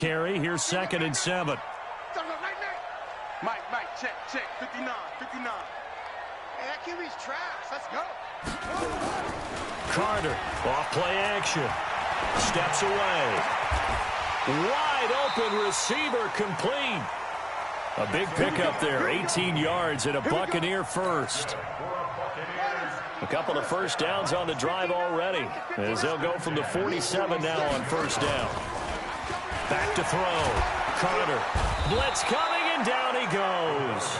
Carry, here's 2nd and 7. Mike, check, 59. Hey, that QB's trash. Let's go. Carter, off play action. Steps away. Wide open receiver complete. A big pickup there, 18 yards and a Buccaneer first. A couple of first downs on the drive already, as they'll go from the 47 now on first down. Back to throw. Carter. Blitz coming, and down he goes.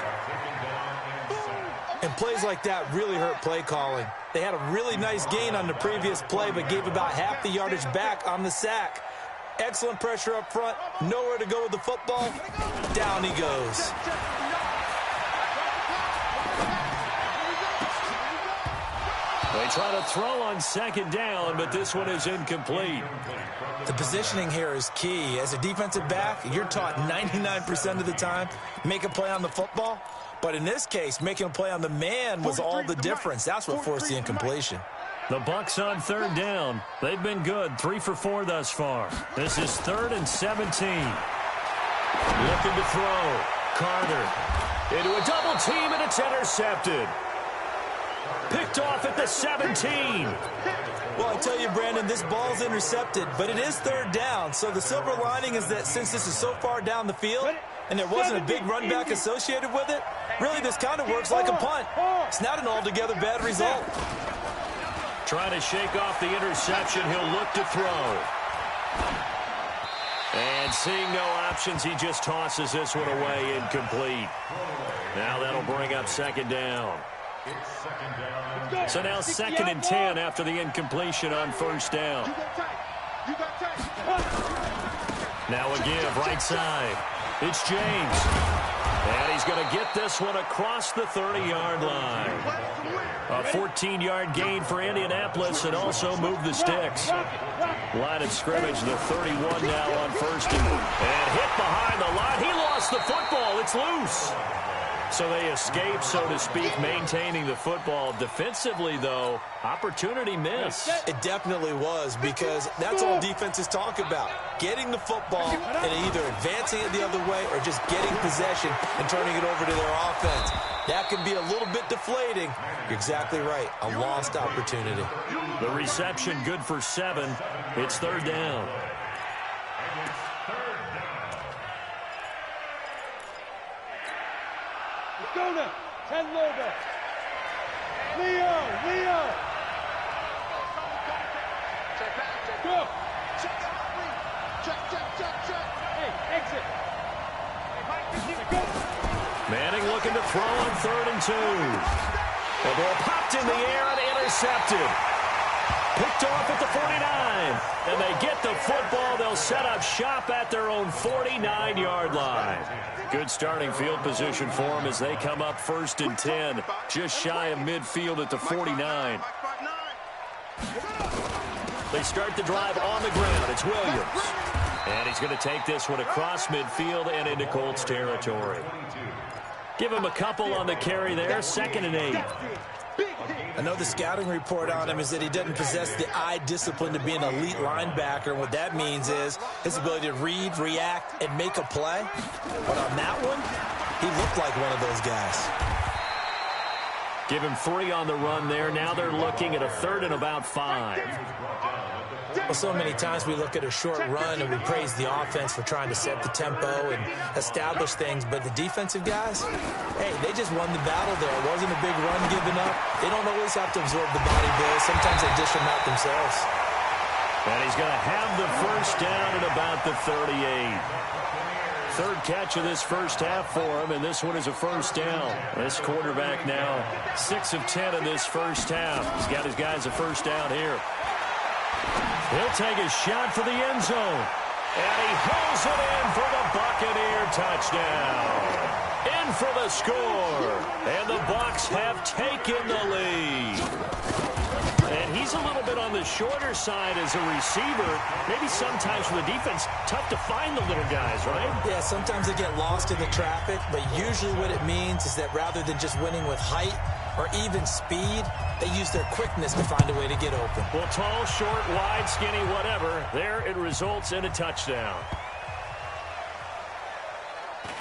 And plays like that really hurt play calling. They had a really nice gain on the previous play, but gave about half the yardage back on the sack. Excellent pressure up front. Nowhere to go with the football. Down he goes. They try to throw on 2nd down, but this one is incomplete. The positioning here is key. As a defensive back, you're taught 99% of the time, make a play on the football. But in this case, making a play on the man was all the difference. That's what forced the incompletion. The Bucs on 3rd down. They've been good, 3 for 4 thus far. This is 3rd and 17. Looking to throw. Carter into a double team, and it's intercepted. Picked off at the 17. Well, I tell you, Brandon, this ball's intercepted, but it is 3rd down. So the silver lining is that since this is so far down the field and there wasn't a big run back associated with it, really this kind of works like a punt. It's not an altogether bad result. Trying to shake off the interception, he'll look to throw. And seeing no options, he just tosses this one away, incomplete. Now that'll bring up 2nd down. So now 2nd and 10 after the incompletion on first down. Now a give, right side. It's James. And he's going to get this one across the 30-yard line. A 14-yard gain for Indianapolis and also move the sticks. Line of scrimmage, the 31 now on first and hit behind the line. He lost the football. It's loose. So they escape, so to speak, maintaining the football. Defensively, though, opportunity miss. It definitely was, because that's all defenses talk about. Getting the football and either advancing it the other way or just getting possession and turning it over to their offense. That can be a little bit deflating. You're exactly right. A lost opportunity. The reception good for 7. It's 3rd down. Go now. 10 over. Leo. Go. Check. Hey, exit. Manning looking to throw on 3rd and 2. The ball popped in the air and intercepted. Picked off at the 49. And they get the football. They'll set up shop at their own 49-yard line. Good starting field position for them as they come up 1st and 10. Just shy of midfield at the 49. They start the drive on the ground. It's Williams. And he's going to take this one across midfield and into Colts territory. Give him a couple on the carry there. 2nd and 8. I know the scouting report on him is that he doesn't possess the eye discipline to be an elite linebacker. And what that means is his ability to read, react, and make a play. But on that one, he looked like one of those guys. Give him 3 on the run there. Now they're looking at a 3rd and about 5. Well, so many times we look at a short run and we praise the offense for trying to set the tempo and establish things. But the defensive guys, hey, they just won the battle there. It wasn't a big run given up. They don't always have to absorb the body blows. Sometimes they dish them out themselves. And he's going to have the first down at about the 38. 3rd catch of this first half for him, and this one is a first down. This quarterback now 6 of 10 in this first half. He's got his guys a first down here. He'll take a shot for the end zone. And he hauls it in for the Buccaneer touchdown. In for the score. And the Bucs have taken the lead. And he's a little bit on the shorter side as a receiver. Maybe sometimes for the defense, tough to find the little guys, right? Yeah, sometimes they get lost in the traffic, but usually what it means is that rather than just winning with height or even speed, they use their quickness to find a way to get open. Well, tall, short, wide, skinny, whatever, there it results in a touchdown.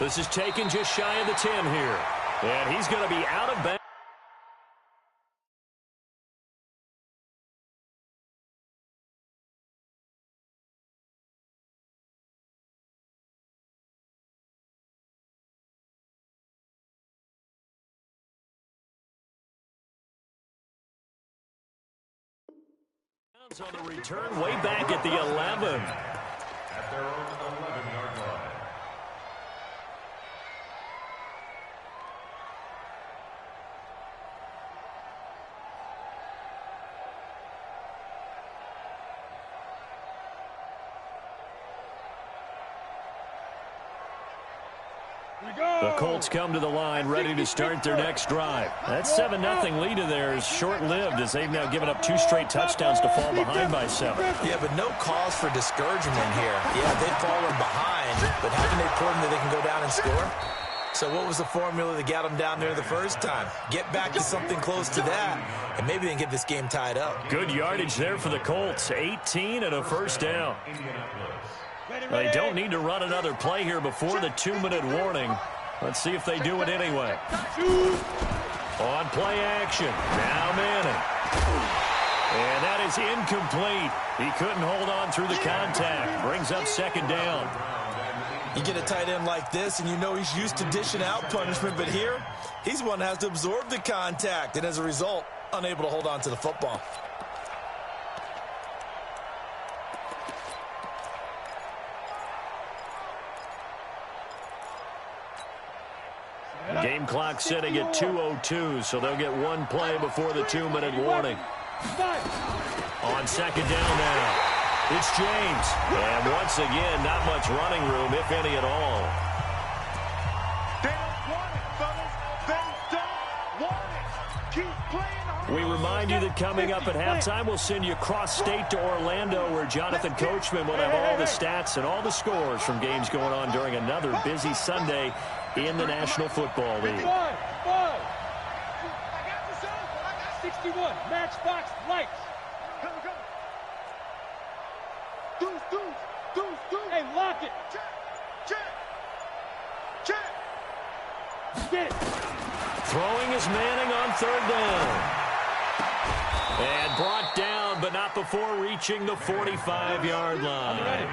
This is taken just shy of the 10 here. And he's going to be out of bounds. On the return, way back at the 11. At their own 11-yard line. The Colts come to the line ready to start their next drive. That 7-0 lead of theirs short-lived as they've now given up 2 straight touchdowns to fall behind by 7. Yeah, but no cause for discouragement here. Yeah, they've fallen behind, but haven't they proven that they can go down and score? So what was the formula that got them down there the first time? Get back to something close to that, and maybe they can get this game tied up. Good yardage there for the Colts. 18 and a first down. They don't need to run another play here before the 2-minute warning. Let's see if they do it anyway. On play action. Now Manning. And that is incomplete. He couldn't hold on through the contact. Brings up 2nd down. You get a tight end like this, and you know he's used to dishing out punishment, but here, he's one that has to absorb the contact, and as a result, unable to hold on to the football. Game clock sitting at 2:02, so they'll get 1 play before the 2-minute warning. On 2nd down now, it's James. And once again, not much running room, if any at all. They don't want it, fellas. They don't want it. Keep playing hard. We remind you that coming up at halftime, we'll send you cross-state to Orlando, where Jonathan Coachman will have all the stats and all the scores from games going on during another busy Sunday in the National Football League. 61, Matchbox Lights. Hey, lock it. Check. Get it. Throwing is Manning on 3rd down. And brought down, but not before reaching the 45-yard line.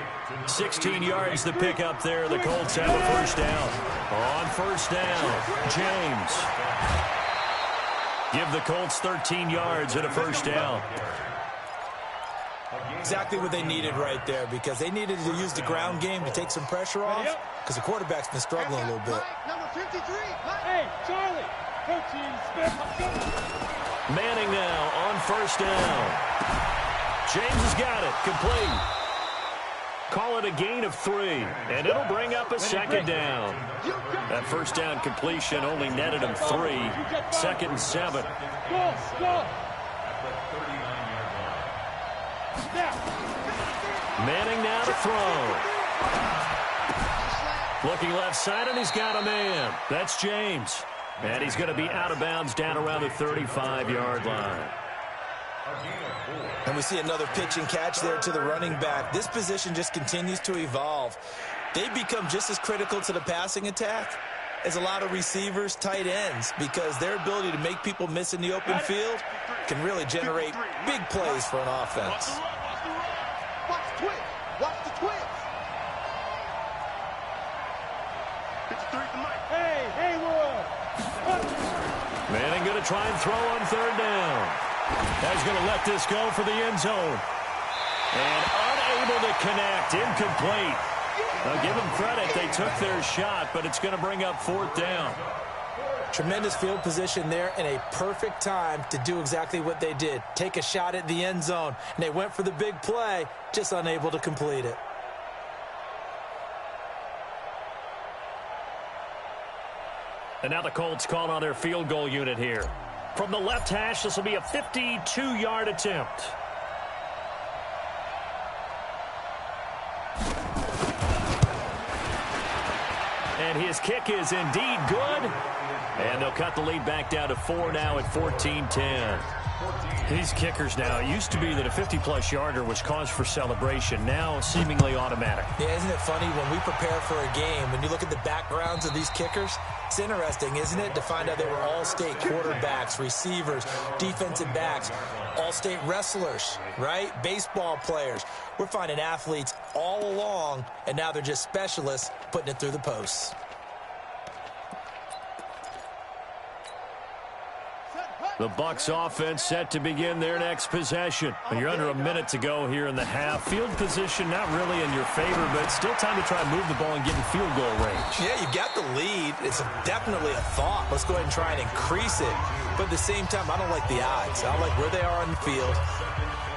16 yards to pick up there. The Colts have a first down. On 1st down, James. Give the Colts 13 yards and a first down. Exactly what they needed right there, because they needed to use the ground game to take some pressure off, because the quarterback's been struggling a little bit. Number 53. Hey, Charlie. 13, Smith. Manning now on 1st down. James has got it. Complete. Call it a gain of 3, and it'll bring up a 2nd down. That 1st down completion only netted him 3. 2nd and 7. Go. Manning now to throw. Looking left side, and he's got a man. That's James. And he's going to be out of bounds down around the 35-yard line. And we see another pitch and catch there to the running back. This position just continues to evolve. They become just as critical to the passing attack as a lot of receivers, tight ends, because their ability to make people miss in the open field can really generate big plays for an offense. Watch the twist. Hey, Haywood. Manning going to try and throw on 3rd down. He's going to let this go for the end zone. And unable to connect. Incomplete. Now give them credit. They took their shot, but it's going to bring up 4th down. Tremendous field position there and a perfect time to do exactly what they did. Take a shot at the end zone. And they went for the big play, just unable to complete it. And now the Colts call on their field goal unit here. From the left hash, this will be a 52-yard attempt. And his kick is indeed good. And they'll cut the lead back down to 4 now at 14-10. These kickers now, it used to be that a 50-plus yarder was cause for celebration. Now, seemingly automatic. Yeah, isn't it funny when we prepare for a game, when you look at the backgrounds of these kickers, it's interesting, isn't it, to find out they were all-state quarterbacks, receivers, defensive backs, all-state wrestlers, right? Baseball players. We're finding athletes all along, and now they're just specialists putting it through the posts. The Bucs offense set to begin their next possession. You're under a minute to go here in the half. Field position not really in your favor, but still time to try and move the ball and get in field goal range. Yeah, you got the lead. It's definitely a thought. Let's go ahead and try and increase it. But at the same time, I don't like the odds. I don't like where they are on the field.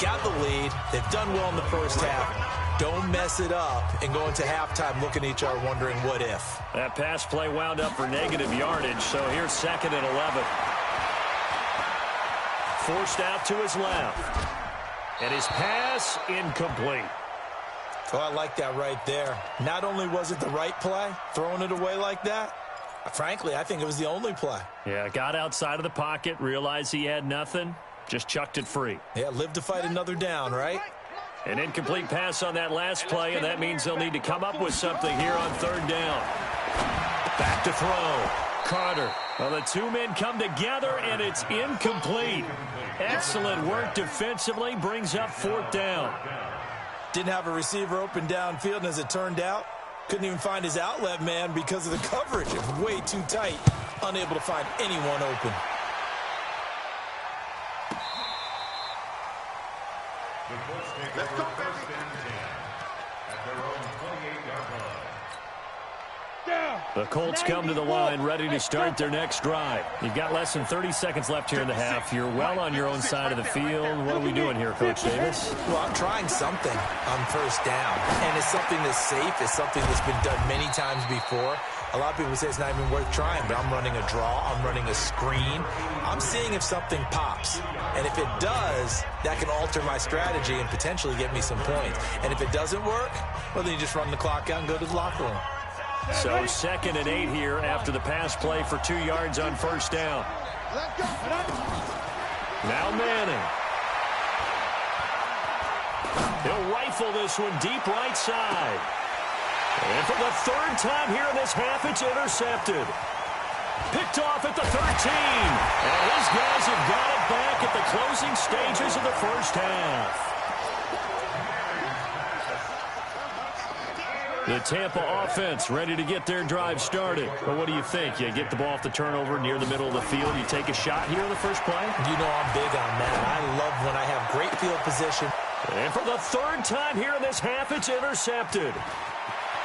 Got the lead. They've done well in the first half. Don't mess it up and go into halftime looking at each other wondering what if. That pass play wound up for negative yardage, so here's 2nd and 11. Forced out to his left. And his pass incomplete. Oh, I like that right there. Not only was it the right play, throwing it away like that, frankly, I think it was the only play. Yeah, got outside of the pocket, realized he had nothing, just chucked it free. Yeah, live to fight another down, right? An incomplete pass on that last play, and that means they'll need to come up with something here on 3rd down. Back to throw. Carter. Well, the two men come together, and it's incomplete. Excellent work defensively, brings up 4th down. Didn't have a receiver open downfield, and as it turned out, couldn't even find his outlet man because of the coverage. It was way too tight, unable to find anyone open. The Colts take over 1st and 10 at their own 28-yard line. The Colts come to the line ready to start their next drive. You've got less than 30 seconds left here in the half. You're well on your own side of the field. What are we doing here, Coach Davis? Well, I'm trying something on 1st down, and it's something that's safe. It's something that's been done many times before. A lot of people say it's not even worth trying, but I'm running a draw. I'm running a screen. I'm seeing if something pops, and if it does, that can alter my strategy and potentially get me some points. And if it doesn't work, well, then you just run the clock out and go to the locker room. So 2nd and 8 here after the pass play for 2 yards on 1st down. Now Manning. He'll rifle this one deep right side. And for the 3rd time here in this half, it's intercepted. Picked off at the 13. And his guys have got it back at the closing stages of the first half. The Tampa offense ready to get their drive started. Well, what do you think? You get the ball off the turnover near the middle of the field. You take a shot here on the first play? You know I'm big on that. I love when I have great field position. And for the 3rd time here in this half, it's intercepted.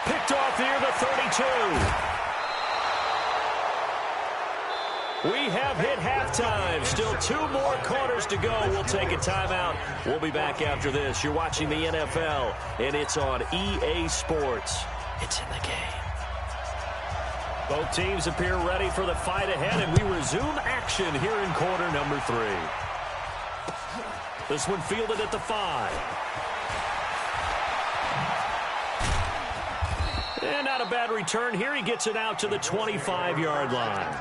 Picked off near the 32. We have hit halftime. Still 2 more quarters to go. We'll take a timeout. We'll be back after this. You're watching the NFL, and it's on EA Sports. It's in the game. Both teams appear ready for the fight ahead, and we resume action here in quarter number 3. This one fielded at the 5. And not a bad return here. He gets it out to the 25-yard line.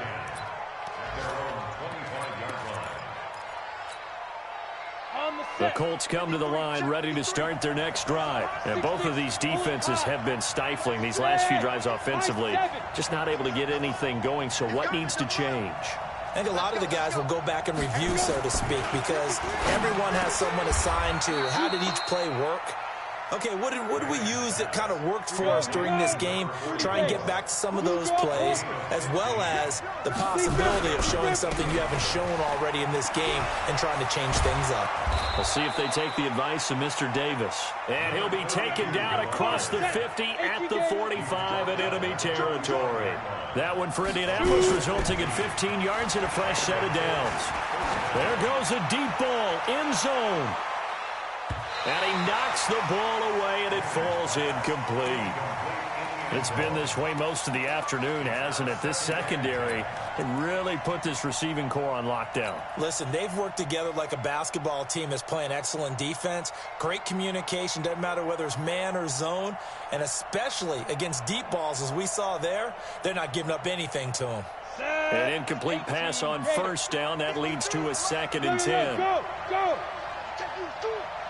The Colts come to the line ready to start their next drive. And both of these defenses have been stifling these last few drives offensively. Just not able to get anything going. So what needs to change? I think a lot of the guys will go back and review, so to speak, because everyone has someone assigned to how did each play work. Okay, what did we use that kind of worked for us during this game? Try and get back to some of those plays, as well as the possibility of showing something you haven't shown already in this game and trying to change things up. We'll see if they take the advice of Mr. Davis. And he'll be taken down across the 50 at the 45 in enemy territory. That one for Indianapolis resulting in 15 yards and a fresh set of downs. There goes a deep ball, end zone. And he knocks the ball away, and it falls incomplete. It's been this way most of the afternoon, hasn't it? This secondary can really put this receiving core on lockdown. Listen, they've worked together like a basketball team that's playing excellent defense. Great communication, doesn't matter whether it's man or zone. And especially against deep balls, as we saw there, they're not giving up anything to them. An incomplete pass on first down. That leads to a 2nd and 10. Go!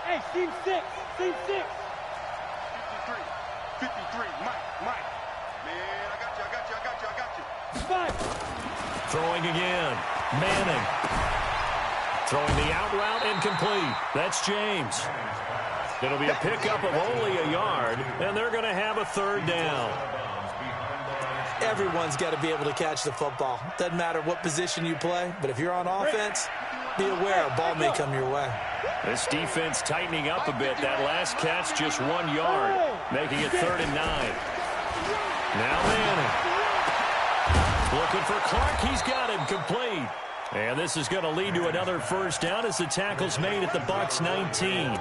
Hey, team 6. 53, Mike. Man, I got you. 5. Throwing again. Manning. Throwing the out route, incomplete. That's James. It'll be a pickup of only a yard, and they're going to have a 3rd down. Everyone's got to be able to catch the football. Doesn't matter what position you play, but if you're on offense, be aware a ball may come your way. This defense tightening up a bit. That last catch just 1 yard, making it 3rd and 9. Now Manning. Looking for Clark. He's got him complete. And this is going to lead to another 1st down as the tackle's made at the Bucs 19.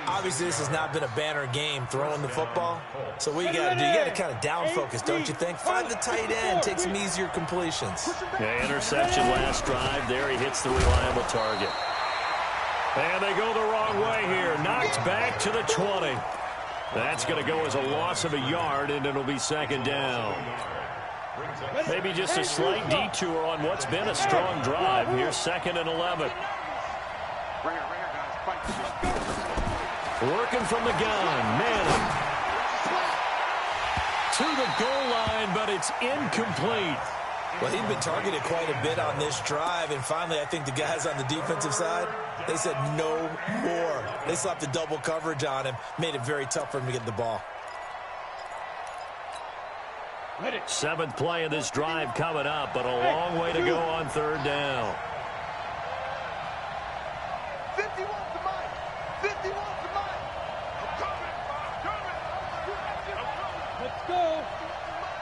Obviously, this has not been a banner game throwing the football. So what you got to do, you got to kind of down focus, don't you think? Find the tight end, take some easier completions. Yeah, interception last drive. There he hits the reliable target. And they go the wrong way here. Knocked back to the 20. That's going to go as a loss of a yard, and it'll be 2nd down. Maybe just a slight detour on what's been a strong drive. Here's 2nd and 11. Working from the gun, Manning. To the goal line, but it's incomplete. Well, he'd been targeted quite a bit on this drive, and finally I think the guys on the defensive side, they said no more. They slapped the double coverage on him, made it very tough for him to get the ball. 7th play of this drive coming up, but a long way to go on 3rd down. 51 to Mike. 51 to Mike. I'm coming. Let's go.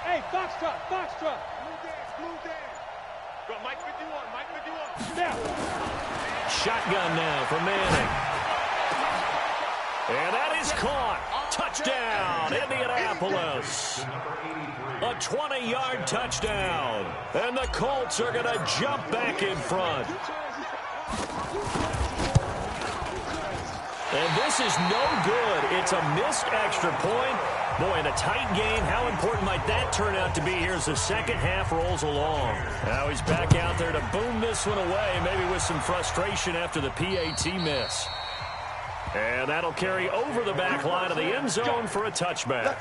Hey, Foxtrot. Blue dance. Go, Mike 51. Now. Shotgun now for Manning. And that is caught. Touchdown, Indianapolis. A 20-yard touchdown. And the Colts are going to jump back in front. And this is no good. It's a missed extra point. Boy, in a tight game, how important might that turn out to be here as the second half rolls along? Now he's back out there to boom this one away, maybe with some frustration after the PAT miss. And that'll carry over the back line of the end zone for a touchback.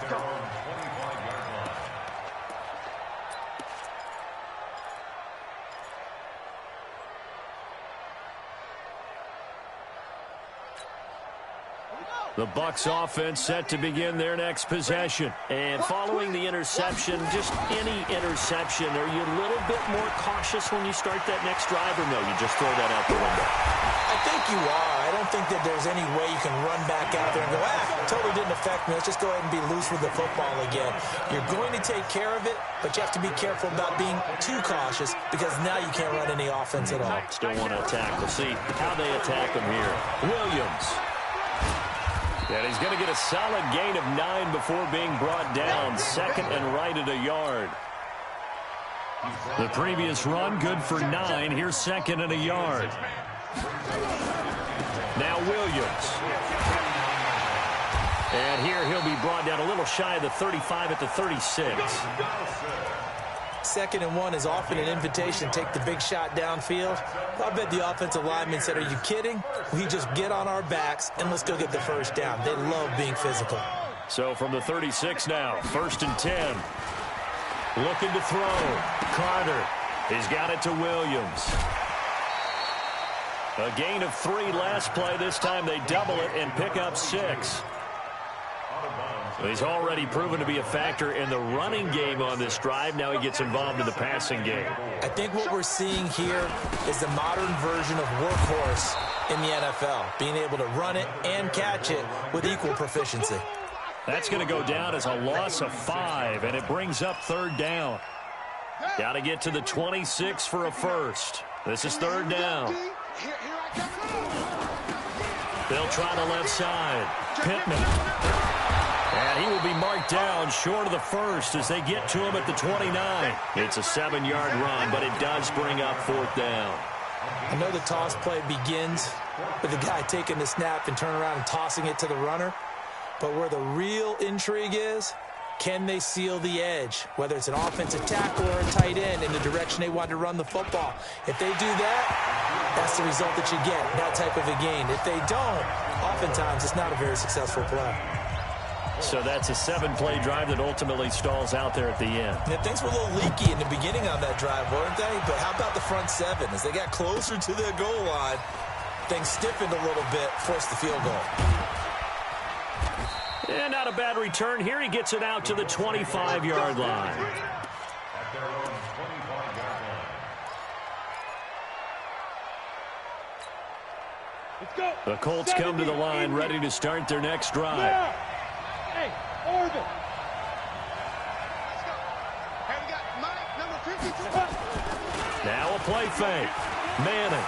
The Bucs offense set to begin their next possession. And following the interception, just any interception, are you a little bit more cautious when you start that next drive, or no, you just throw that out the window? I think you are. I don't think that there's any way you can run back out there and go, totally didn't affect me. Let's just go ahead and be loose with the football again. You're going to take care of it, but you have to be careful about being too cautious because now you can't run any offense at all. Still want to attack. We'll see how they attack him here. Williams. And he's going to get a solid gain of 9 before being brought down. 2nd and right at a yard. The previous run, good for 9. Here's 2nd and a yard. Now Williams. And here he'll be brought down a little shy of the 35 at the 36. 2nd and 1 is often an invitation to take the big shot downfield. I bet the offensive lineman said, are you kidding? We just get on our backs and let's go get the 1st down. They love being physical. So from the 36 now, 1st and 10. Looking to throw. Carter. He's got it to Williams. A gain of 3 last play. This time they double it and pick up 6. He's already proven to be a factor in the running game on this drive. Now he gets involved in the passing game. I think what we're seeing here is the modern version of workhorse in the NFL, being able to run it and catch it with equal proficiency. That's going to go down as a loss of 5, and it brings up 3rd down. Got to get to the 26 for a first. This is 3rd down. They'll try the left side. Pittman. And And he will be marked down short of the first as they get to him at the 29. It's a 7-yard run, but it does bring up 4th down. I know the toss play begins with the guy taking the snap and turning around and tossing it to the runner. But where the real intrigue is, can they seal the edge, whether it's an offensive tackle or a tight end in the direction they want to run the football? If they do that, that's the result that you get, that type of a gain. If they don't, oftentimes it's not a very successful play. So that's a 7-play drive that ultimately stalls out there at the end. Yeah, things were a little leaky in the beginning on that drive, weren't they? But how about the front 7? As they got closer to their goal line, things stiffened a little bit, forced the field goal. And not a bad return here. He gets it out to the 25-yard line. Let's go. The Colts come to the line, ready to start their next drive. Yeah. Hey, Orbit. Hey, we got Mike, number 52. Now a play fake. Manning.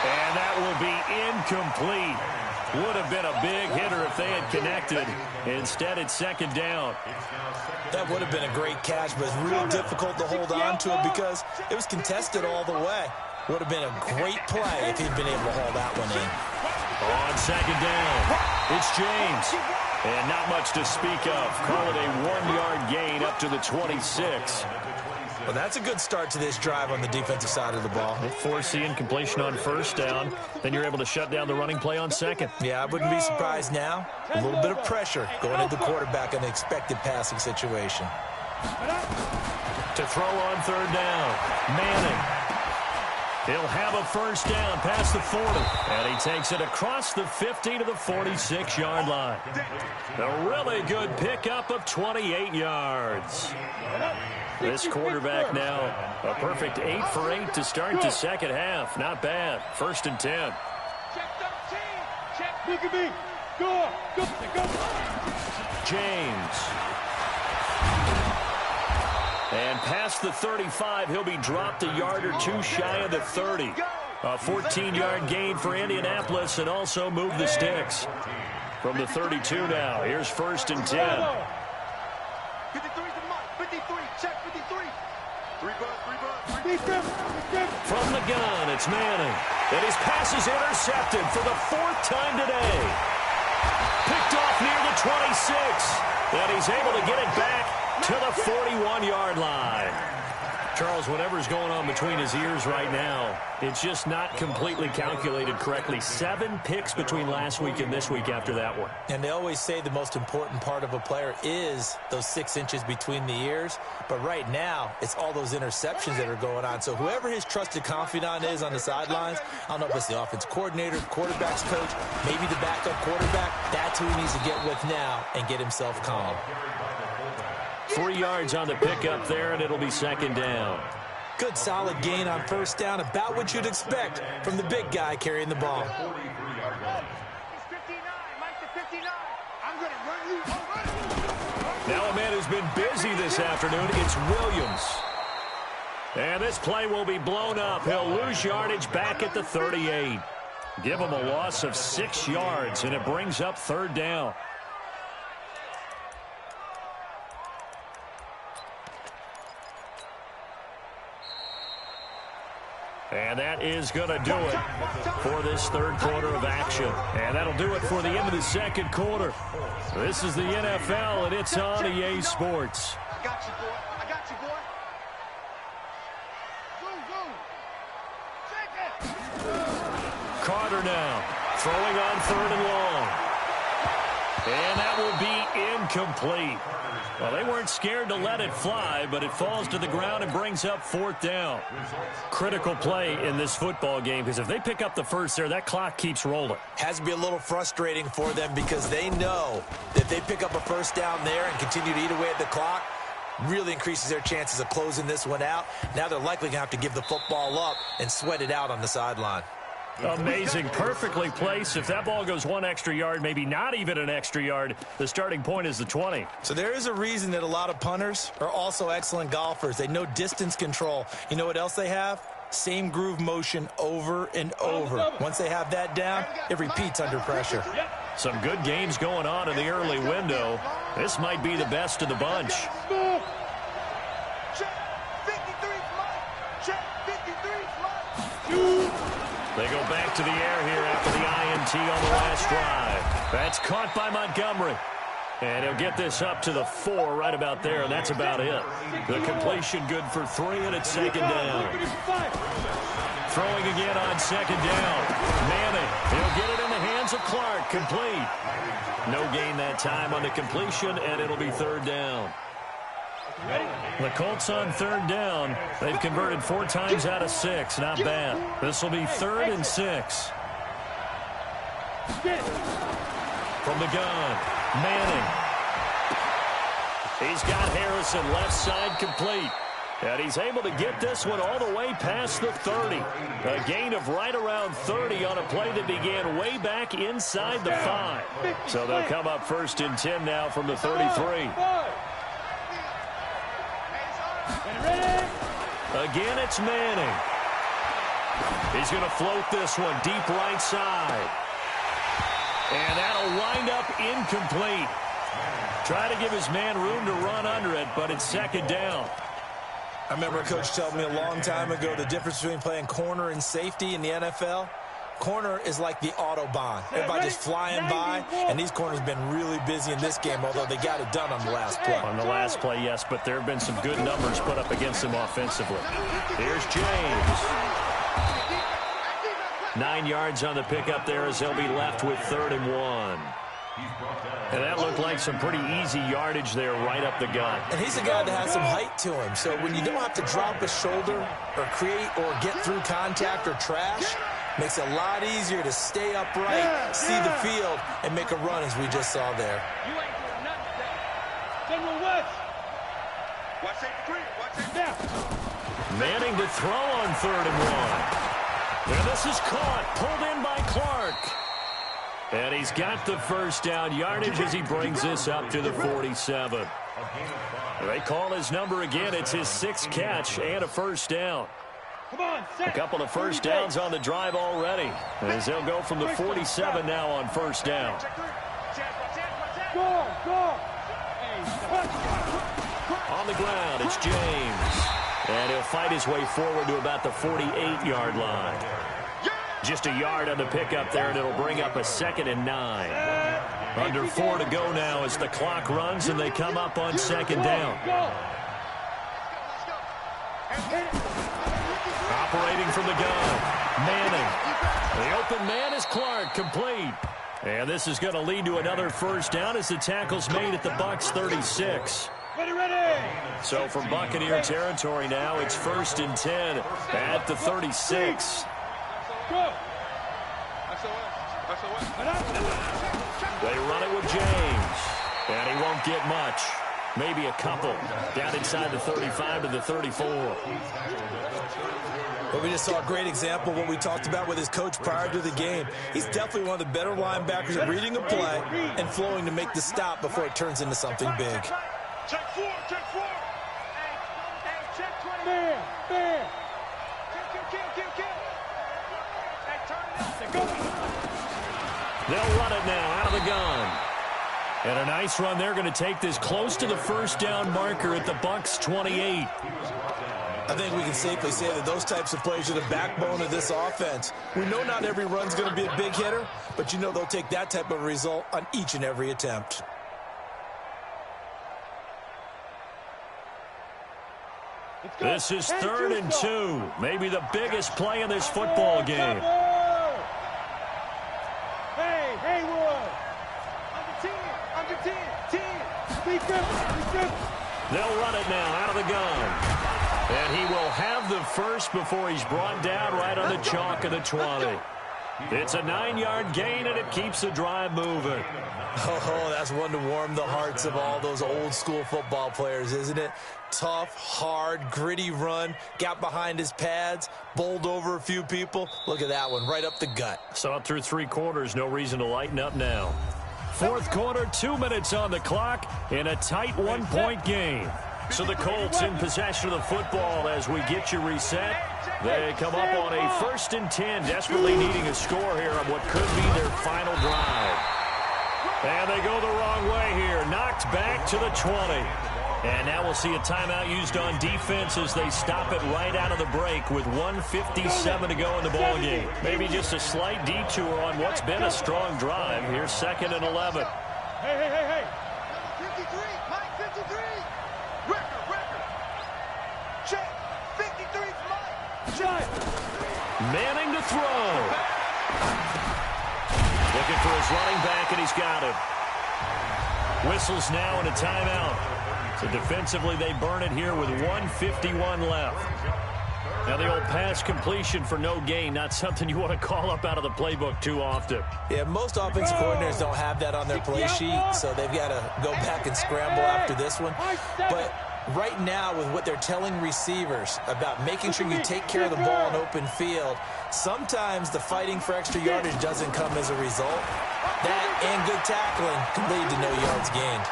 And that will be incomplete. Would have been a big hitter if they had connected. Instead, it's 2nd down. That would have been a great catch, but it's real difficult to hold on to it because it was contested all the way. Would have been a great play if he'd been able to haul that one in. On 2nd down, it's James. And not much to speak of. Call it a 1-yard gain up to the 26. Well, that's a good start to this drive on the defensive side of the ball. Force the incompletion on 1st down. Then you're able to shut down the running play on 2nd. Yeah, I wouldn't be surprised now. A little bit of pressure going into the quarterback in the expected passing situation. To throw on 3rd down, Manning. He'll have a 1st down past the 40. And he takes it across the 50 to the 46-yard line. A really good pickup of 28 yards. This quarterback now a perfect 8 for 8 to start the 2nd half. Not bad. 1st and 10. Check 13. Check. Look at me. Go. James. And past the 35, he'll be dropped a yard or 2 shy of the 30. A 14-yard gain for Indianapolis and also move the sticks. From the 32 now, here's 1st and 10. 53 to Mike. 53. Check 53. 3 bucks. From the gun, it's Manning. And his pass is intercepted for the 4th time today. Picked off near the 26. And he's able to get it back to the 41-yard line. Charles, whatever's going on between his ears right now, it's just not completely calculated correctly. 7 picks between last week and this week after that one. And they always say the most important part of a player is those 6 inches between the ears. But right now, it's all those interceptions that are going on. So whoever his trusted confidant is on the sidelines, I don't know if it's the offense coordinator, quarterback's coach, maybe the backup quarterback, that's who he needs to get with now and get himself calm. 3 yards on the pickup there, and it'll be 2nd down. Good solid gain on 1st down, about what you'd expect from the big guy carrying the ball. It's 59. Mike to 59. I'm going to run you. Now a man who's been busy this afternoon, it's Williams. And this play will be blown up. He'll lose yardage back at the 38. Give him a loss of 6 yards, and it brings up 3rd down. And that is going to do it for this 3rd quarter of action. And that'll do it for the end of the 2nd quarter. This is the NFL, and it's on EA Sports. I got you, boy. I got you, boy. Go. Take it. Carter now throwing on 3rd and long. And that will be incomplete. Well, they weren't scared to let it fly, but it falls to the ground and brings up 4th down. Critical play in this football game, because if they pick up the first there, that clock keeps rolling. Has to be a little frustrating for them because they know that they pick up a 1st down there and continue to eat away at the clock, really increases their chances of closing this one out. Now they're likely going to have to give the football up and sweat it out on the sideline. Amazing. Perfectly placed. If that ball goes 1 extra yard, maybe not even an extra yard, the starting point is the 20. So there is a reason that a lot of punters are also excellent golfers. They know distance control. You know what else they have? Same groove motion over and over. Once they have that down, it repeats under pressure. Some good games going on in the early window. This might be the best of the bunch. They go back to the air here after the INT on the last drive. That's caught by Montgomery. And he'll get this up to the 4 right about there, and that's about it. The completion good for 3, and it's second down. Throwing again on second down. Manning, he'll get it in the hands of Clark. Complete. No gain that time on the completion, and it'll be third down. The Colts on third down. They've converted 4 times out of 6. Not bad. This will be 3rd and 6. From the gun, Manning. He's got Harrison left side complete. And he's able to get this one all the way past the 30. A gain of right around 30 on a play that began way back inside the 5. So they'll come up 1st and 10 now from the 33. Again, it's Manning. He's going to float this one deep right side. And that'll wind up incomplete. Try to give his man room to run under it, but it's second down. I remember a coach telling me a long time ago the difference between playing corner and safety in the NFL. Corner is like the Autobahn. Everybody just flying by, and these corners have been really busy in this game, although they got it done on the last play. On the last play, yes, but there have been some good numbers put up against them offensively. Here's James. 9 yards on the pickup there as they'll be left with 3rd and 1. And that looked like some pretty easy yardage there right up the gut. And he's a guy that has some height to him. So when you don't have to drop a shoulder or create or get through contact or trash, makes it a lot easier to stay upright, see the field, and make a run as we just saw there. You ain't doing nothing today. General West. Watch that green. Watch that down. Manning to throw on 3rd and 1. And this is caught, pulled in by Clark. And he's got the first down yardage as he brings this up to the 47. They call his number again. It's his 6th catch and a first down. Come on, A couple of first downs on the drive already, as they'll go from the 47 now on first down. On the ground, it's James. And he'll fight his way forward to about the 48-yard line. Just a yard on the pickup there, and it'll bring up a 2nd and 9. Under 4 to go now as the clock runs, and they come up on 2nd down. Operating from the gun, Manning. The open man is Clark, complete. And this is going to lead to another first down as the tackle's made at the Bucs 36. Ready. So from Buccaneer territory now, it's 1st and 10 at the 36. Go. They run it with James, and he won't get much. Maybe a couple. Down inside the 35 to the 34. But we just saw a great example of what we talked about with his coach prior to the game. He's definitely one of the better linebackers at reading a play and flowing to make the stop before it turns into something big. Check 4. Check 4. Hey, check 20. Man. Kill. Hey, turn it up. They'll run it now out of the gun. And a nice run. They're going to take this close to the first down marker at the Bucs 28. I think we can safely say that those types of plays are the backbone of this offense. We know not every run's going to be a big hitter, but you know they'll take that type of result on each and every attempt. This is 3rd and 2. Maybe the biggest play in this football game. Hey, Haywood. Under 10. Be Griffin. They'll run it now out of the gun. And he will have the first before he's brought down right on the chalk of the 20. It's a 9-yard gain, and it keeps the drive moving. Oh, that's one to warm the hearts of all those old-school football players, isn't it? Tough, hard, gritty run, got behind his pads, bowled over a few people. Look at that one, right up the gut. Saw it through 3 quarters, no reason to lighten up now. 4th quarter, 2 minutes on the clock, in a tight 1-point game. So the Colts in possession of the football as we get you reset. They come up on a 1st and 10, desperately needing a score here on what could be their final drive. And they go the wrong way here. Knocked back to the 20. And now we'll see a timeout used on defense as they stop it right out of the break with 1:57 to go in the ballgame. Maybe just a slight detour on what's been a strong drive. Here's 2nd and 11. Hey. 53, Mike 53. Record. Check. 53 's Mike. Check. Manning to throw. Looking for his running back, and he's got him. Whistles now and a timeout. So defensively, they burn it here with 1:51 left. Now the old pass completion for no gain, not something you want to call up out of the playbook too often. Yeah, most offensive coordinators don't have that on their play sheet, so they've got to go back and scramble after this one. But right now, with what they're telling receivers about making sure you take care of the ball in open field, sometimes the fighting for extra yardage doesn't come as a result. That and good tackling can lead to no yards gained.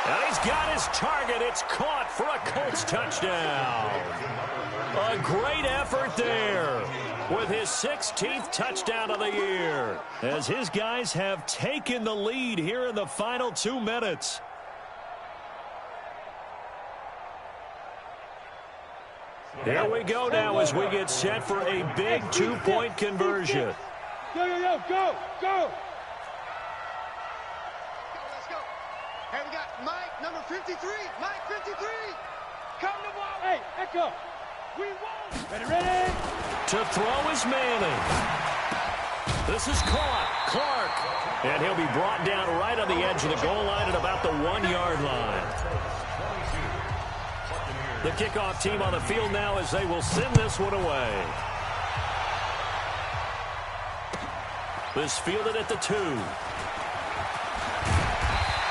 And he's got his target. It's caught for a Colts touchdown. A great effort there with his 16th touchdown of the year as his guys have taken the lead here in the final 2 minutes. Here we go now as we get set for a big 2-point conversion. Go. Let's go. Hey, we got Mike, number 53. Mike 53. Come to ball. Hey, Echo. We won. Ready. To throw is Manning. This is caught. Clark. And he'll be brought down right on the edge of the goal line at about the 1-yard line. The kickoff team on the field now as they will send this one away. This fielded at the 2.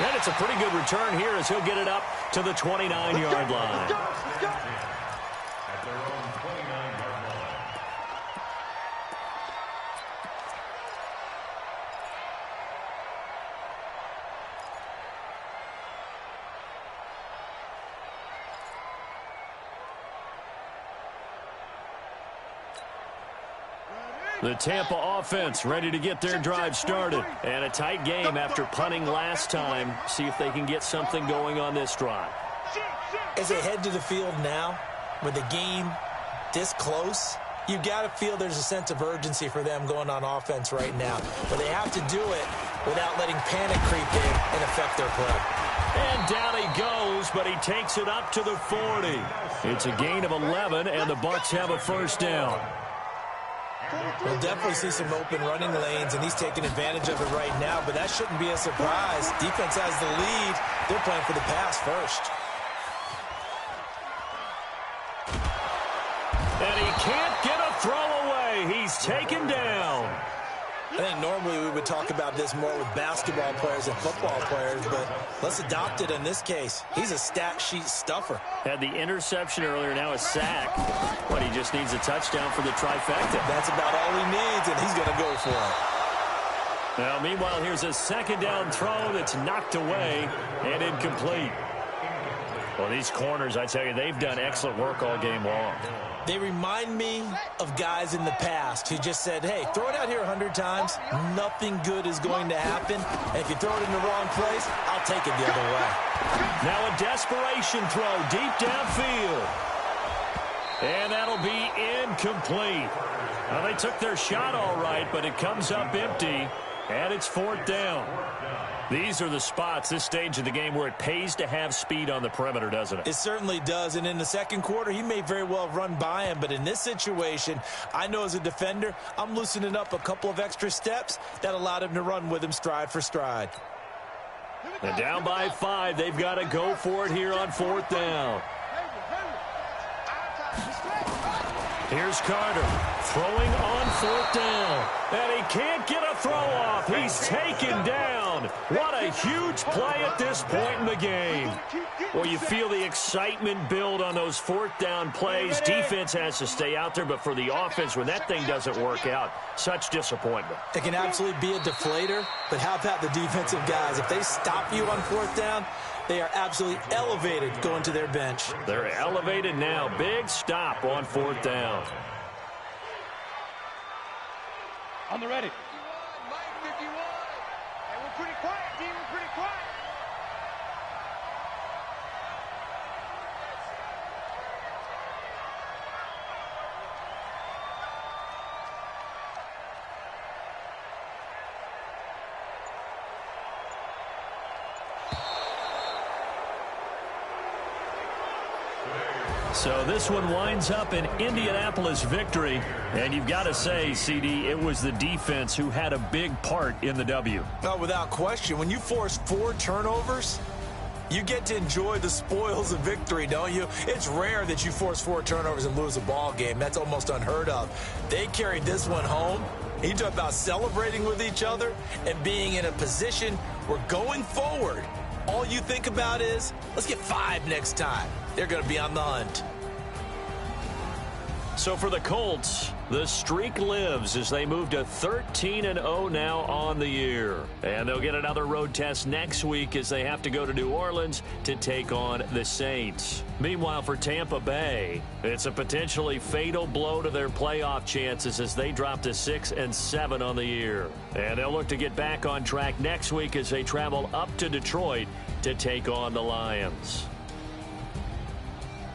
And it's a pretty good return here as he'll get it up to the 29-yard line. At their own 29-yard line. The Tampa offense ready to get their drive started. And a tight game after punting last time. See if they can get something going on this drive. As they head to the field now, with the game this close, you've got to feel there's a sense of urgency for them going on offense right now. But they have to do it without letting panic creep in and affect their play. And down he goes, but he takes it up to the 40. It's a gain of 11, and the Bucs have a 1st down. We'll definitely see some open running lanes, and he's taking advantage of it right now, but that shouldn't be a surprise. Defense has the lead. They're playing for the pass first. And he can't get a throw away. He's taken down. I think normally we would talk about this more with basketball players and football players, but let's adopt it in this case. He's a stat sheet stuffer. Had the interception earlier, now a sack. But he just needs a touchdown for the trifecta. That's about all he needs, and he's going to go for it. Now, meanwhile, here's a 2nd down throw that's knocked away and incomplete. Well, these corners, I tell you, they've done excellent work all game long. They remind me of guys in the past who just said, hey, throw it out here 100 times, nothing good is going to happen. And if you throw it in the wrong place, I'll take it the other way. Now a desperation throw deep downfield. And that'll be incomplete. Well, they took their shot all right, but it comes up empty, and it's 4th down. These are the spots, this stage of the game, where it pays to have speed on the perimeter, doesn't it? It certainly does, and in the 2nd quarter, he may very well run by him, but in this situation, I know as a defender, I'm loosening up a couple of extra steps that allowed him to run with him stride for stride. And down by 5, they've got to go for it here on 4th down. Here's Carter throwing on 4th down. And he can't get a throw off. He's taken down. What a huge play at this point in the game. Well, you feel the excitement build on those fourth down plays. Defense has to stay out there, but for the offense, when that thing doesn't work out, such disappointment. It can absolutely be a deflator, but how about the defensive guys? If they stop you on fourth down, they are absolutely elevated going to their bench. They're elevated now. Big stop on fourth down. On the ready. Mike, 51. And we're pretty quiet, D. We're pretty quiet. So this one winds up an Indianapolis victory. And you've got to say, CD, it was the defense who had a big part in the W. No, without question. When you force 4 turnovers, you get to enjoy the spoils of victory, don't you? It's rare that you force 4 turnovers and lose a ball game. That's almost unheard of. They carried this one home. You talk about celebrating with each other and being in a position where going forward, all you think about is, let's get 5 next time. They're going to be on the hunt. So for the Colts, the streak lives as they move to 13-0 now on the year. And they'll get another road test next week as they have to go to New Orleans to take on the Saints. Meanwhile, for Tampa Bay, it's a potentially fatal blow to their playoff chances as they drop to 6-7 on the year. And they'll look to get back on track next week as they travel up to Detroit to take on the Lions.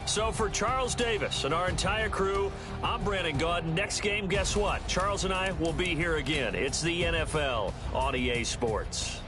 So for Charles Davis and our entire crew, I'm Brandon Gaudin. Next game, guess what? Charles and I will be here again. It's the NFL on EA Sports.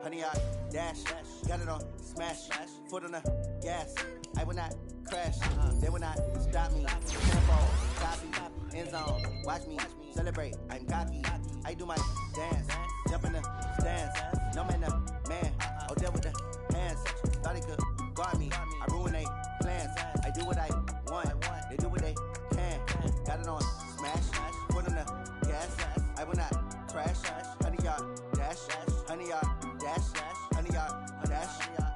Honey, I dash, got it on smash, foot on the gas. I will not crash, they will not stop me. Tempo, copy, end zone, watch me celebrate. I'm cocky, I do my dance, jump in the stands. No man, man, oh there with the hands. Thought he could guard me, I ruin they plans. I do what I want, they do what they can. Got it on smash, foot on the gas. I will not crash, honey, y'all dash, honey, y'all dash, honey, y'all dash,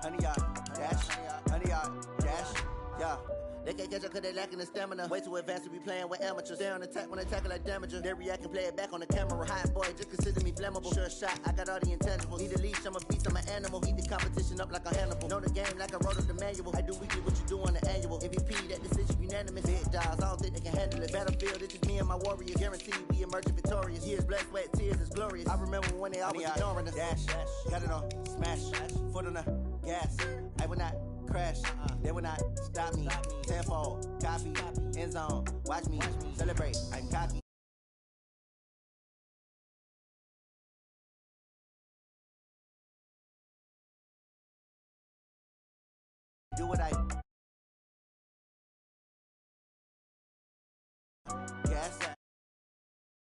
honey, y'all dash, honey, y'all dash, yeah. They can't catch up cause they lacking the stamina. Way too advanced to be playing with amateurs. Stay on attack when they tackle like damager. They react and play it back on the camera. Hot boy, just consider me flammable. Sure shot, I got all the intangibles. Need a leash, I'm a beast, I'm an animal. Eat the competition up like a Hannibal. Know the game like I wrote up the manual. I do weekly what you do on the annual. MVP, that decision unanimous. Big dogs, I don't think they can handle it. Battlefield, it's just me and my warriors. Guaranteed we emerging victorious. Years, blood, sweat, tears, is glorious. I remember when they always ignoring us. Dash, got it on smash, foot on the gas. I will not crash, they will not stop me. Tempo, copy, end zone, watch me celebrate. I'm cocky. Do what I